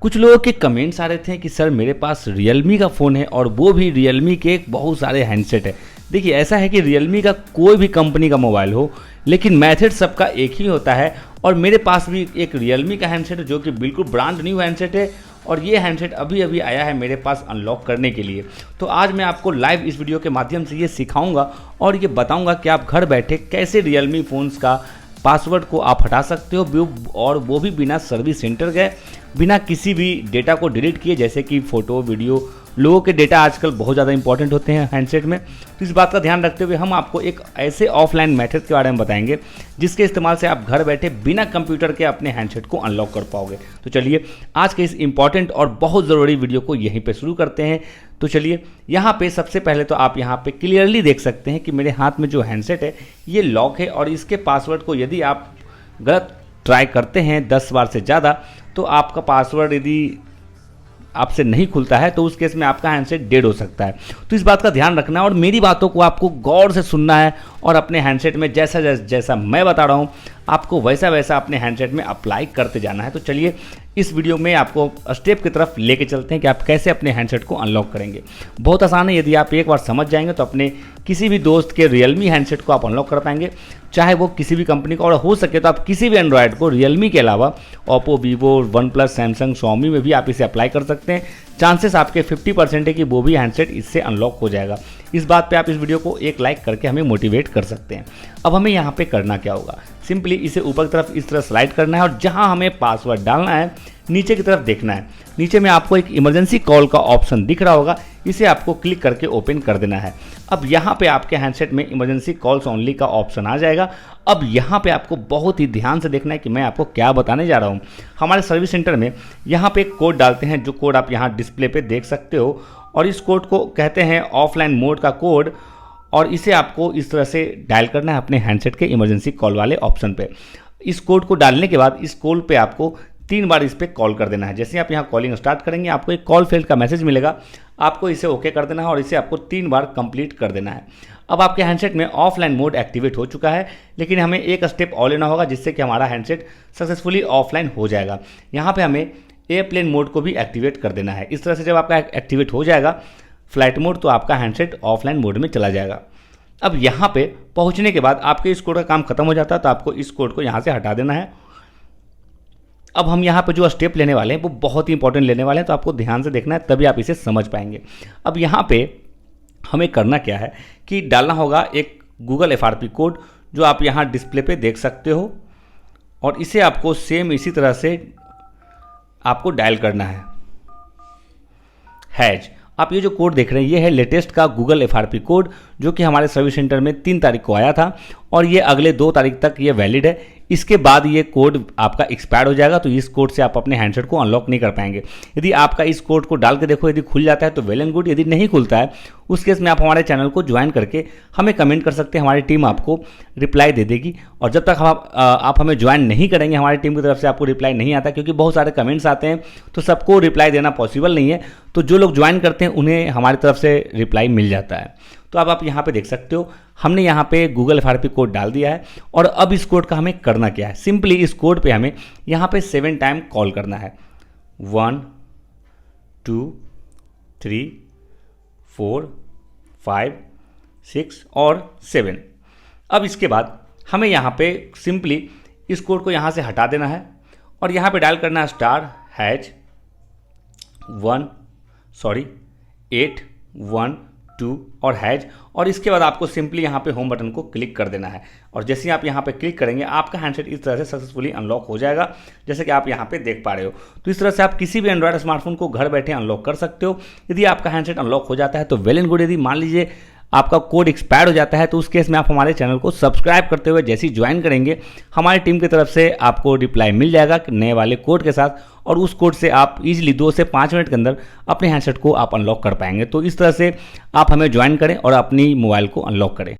कुछ लोगों के कमेंट्स आ रहे थे कि सर मेरे पास Realme का फ़ोन है और वो भी Realme के बहुत सारे हैंडसेट है। देखिए ऐसा है कि Realme का कोई भी कंपनी का मोबाइल हो लेकिन मेथड सबका एक ही होता है और मेरे पास भी एक Realme का हैंडसेट है जो कि बिल्कुल ब्रांड न्यू हैंडसेट है और ये हैंडसेट अभी अभी आया है मेरे पास अनलॉक करने के लिए। तो आज मैं आपको लाइव इस वीडियो के माध्यम से ये सिखाऊंगा और ये बताऊंगा कि आप घर बैठे कैसे Realme फ़ोन्स का पासवर्ड को आप हटा सकते हो और वो भी बिना सर्विस सेंटर गए, बिना किसी भी डेटा को डिलीट किए, जैसे कि फ़ोटो वीडियो। लोगों के डेटा आजकल बहुत ज़्यादा इंपॉर्टेंट होते हैं हैंडसेट में, तो इस बात का ध्यान रखते हुए हम आपको एक ऐसे ऑफलाइन मेथड के बारे में बताएंगे जिसके इस्तेमाल से आप घर बैठे बिना कंप्यूटर के अपने हैंडसेट को अनलॉक कर पाओगे। तो चलिए आज के इस इंपॉर्टेंट और बहुत ज़रूरी वीडियो को यहीं पे शुरू करते हैं। तो चलिए यहाँ पे सबसे पहले तो आप यहाँ पे क्लियरली देख सकते हैं कि मेरे हाथ में जो हैंडसेट है ये लॉक है और इसके पासवर्ड को यदि आप गलत ट्राई करते हैं 10 बार से ज़्यादा तो आपका पासवर्ड यदि आपसे नहीं खुलता है तो उस केस में आपका हैंडसेट डेड हो सकता है। तो इस बात का ध्यान रखना है और मेरी बातों को आपको गौर से सुनना है और अपने हैंडसेट में जैसा मैं बता रहा हूँ आपको वैसा वैसा अपने हैंडसेट में अप्लाई करते जाना है। तो चलिए इस वीडियो में आपको स्टेप की तरफ लेके चलते हैं कि आप कैसे अपने हैंडसेट को अनलॉक करेंगे। बहुत आसान है, यदि आप एक बार समझ जाएंगे तो अपने किसी भी दोस्त के Realme हैंडसेट को आप अनलॉक कर पाएंगे, चाहे वो किसी भी कंपनी का, और हो सके तो आप किसी भी एंड्रॉयड को Realme के अलावा Oppo, Vivo, OnePlus, Samsung, Xiaomi में भी आप इसे अप्लाई कर सकते हैं। चांसेस आपके 50% है कि वो भी हैंडसेट इससे अनलॉक हो जाएगा। इस बात पे आप इस वीडियो को एक लाइक करके हमें मोटिवेट कर सकते हैं। अब हमें यहाँ पे करना क्या होगा, सिंपली इसे ऊपर की तरफ इस तरह स्लाइड करना है और जहाँ हमें पासवर्ड डालना है नीचे की तरफ देखना है। नीचे में आपको एक इमरजेंसी कॉल का ऑप्शन दिख रहा होगा, इसे आपको क्लिक करके ओपन कर देना है। अब यहाँ पे आपके हैंडसेट में इमरजेंसी कॉल्स ओनली का ऑप्शन आ जाएगा। अब यहाँ पे आपको बहुत ही ध्यान से देखना है कि मैं आपको क्या बताने जा रहा हूँ। हमारे सर्विस सेंटर में यहाँ पे एक कोड डालते हैं, जो कोड आप यहाँ डिस्प्ले पे देख सकते हो, और इस कोड को कहते हैं ऑफलाइन मोड का कोड, और इसे आपको इस तरह से डायल करना है अपने हैंडसेट के इमरजेंसी कॉल वाले ऑप्शन पे। इस कोड को डालने के बाद इस कॉल पे आपको 3 बार इस पर कॉल कर देना है। जैसे आप यहाँ कॉलिंग स्टार्ट करेंगे आपको एक कॉल फेल्ड का मैसेज मिलेगा, आपको इसे ओके कर देना है और इसे आपको 3 बार कंप्लीट कर देना है। अब आपके हैंडसेट में ऑफलाइन मोड एक्टिवेट हो चुका है, लेकिन हमें एक स्टेप और लेना होगा जिससे कि हमारा हैंडसेट सक्सेसफुली ऑफलाइन हो जाएगा। यहाँ पे हमें एयरप्लेन मोड को भी एक्टिवेट कर देना है। इस तरह से जब आपका एक्टिवेट हो जाएगा फ्लाइट मोड तो आपका हैंडसेट ऑफलाइन मोड में चला जाएगा। अब यहाँ पे पहुँचने के बाद आपके इस कोड का काम खत्म हो जाता है, तो आपको इस कोड को यहाँ से हटा देना है। अब हम यहाँ पे जो स्टेप लेने वाले हैं वो बहुत ही इंपॉर्टेंट लेने वाले हैं, तो आपको ध्यान से देखना है तभी आप इसे समझ पाएंगे। अब यहाँ पे हमें करना क्या है कि डालना होगा एक गूगल FRP कोड, जो आप यहाँ डिस्प्ले पे देख सकते हो, और इसे आपको सेम इसी तरह से आपको डायल करना है। हैज, आप ये जो कोड देख रहे हैं ये है लेटेस्ट का गूगल FRP कोड, जो कि हमारे सर्विस सेंटर में 3 तारीख को आया था और ये अगले 2 तारीख तक ये वैलिड है। इसके बाद ये कोड आपका एक्सपायर हो जाएगा, तो इस कोड से आप अपने हैंडसेट को अनलॉक नहीं कर पाएंगे। यदि आपका इस कोड को डाल के देखो, यदि खुल जाता है तो वेल एंड गुड, यदि नहीं खुलता है उस केस में आप हमारे चैनल को ज्वाइन करके हमें कमेंट कर सकते हैं, हमारी टीम आपको रिप्लाई दे देगी। और जब तक आप हमें ज्वाइन नहीं करेंगे, हमारी टीम की तरफ से आपको रिप्लाई नहीं आता, क्योंकि बहुत सारे कमेंट्स आते हैं तो सबको रिप्लाई देना पॉसिबल नहीं है। तो जो लोग ज्वाइन करते हैं उन्हें हमारी तरफ से रिप्लाई मिल जाता है। तो अब आप यहाँ पे देख सकते हो हमने यहाँ पे गूगल FRP कोड डाल दिया है, और अब इस कोड का हमें करना क्या है, सिंपली इस कोड पे हमें यहाँ पे 7 टाइम कॉल करना है। 1 2 3 4 5 6 और 7। अब इसके बाद हमें यहाँ पे सिंपली इस कोड को यहाँ से हटा देना है और यहाँ पे डायल करना है *812 और हैज, और इसके बाद आपको सिंपली यहाँ पे होम बटन को क्लिक कर देना है। और जैसे ही आप यहाँ पे क्लिक करेंगे आपका हैंडसेट इस तरह से सक्सेसफुली अनलॉक हो जाएगा, जैसे कि आप यहाँ पे देख पा रहे हो। तो इस तरह से आप किसी भी एंड्रॉयड स्मार्टफोन को घर बैठे अनलॉक कर सकते हो। यदि आपका हैंडसेट अनलॉक हो जाता है तो वेल एंड गुड, यदि मान लीजिए आपका कोड एक्सपायर हो जाता है तो उस केस में आप हमारे चैनल को सब्सक्राइब करते हुए जैसे ही ज्वाइन करेंगे हमारी टीम की तरफ से आपको रिप्लाई मिल जाएगा नए वाले कोड के साथ, और उस कोड से आप इजीली 2 से 5 मिनट के अंदर अपने हैंडसेट को आप अनलॉक कर पाएंगे। तो इस तरह से आप हमें ज्वाइन करें और अपनी मोबाइल को अनलॉक करें।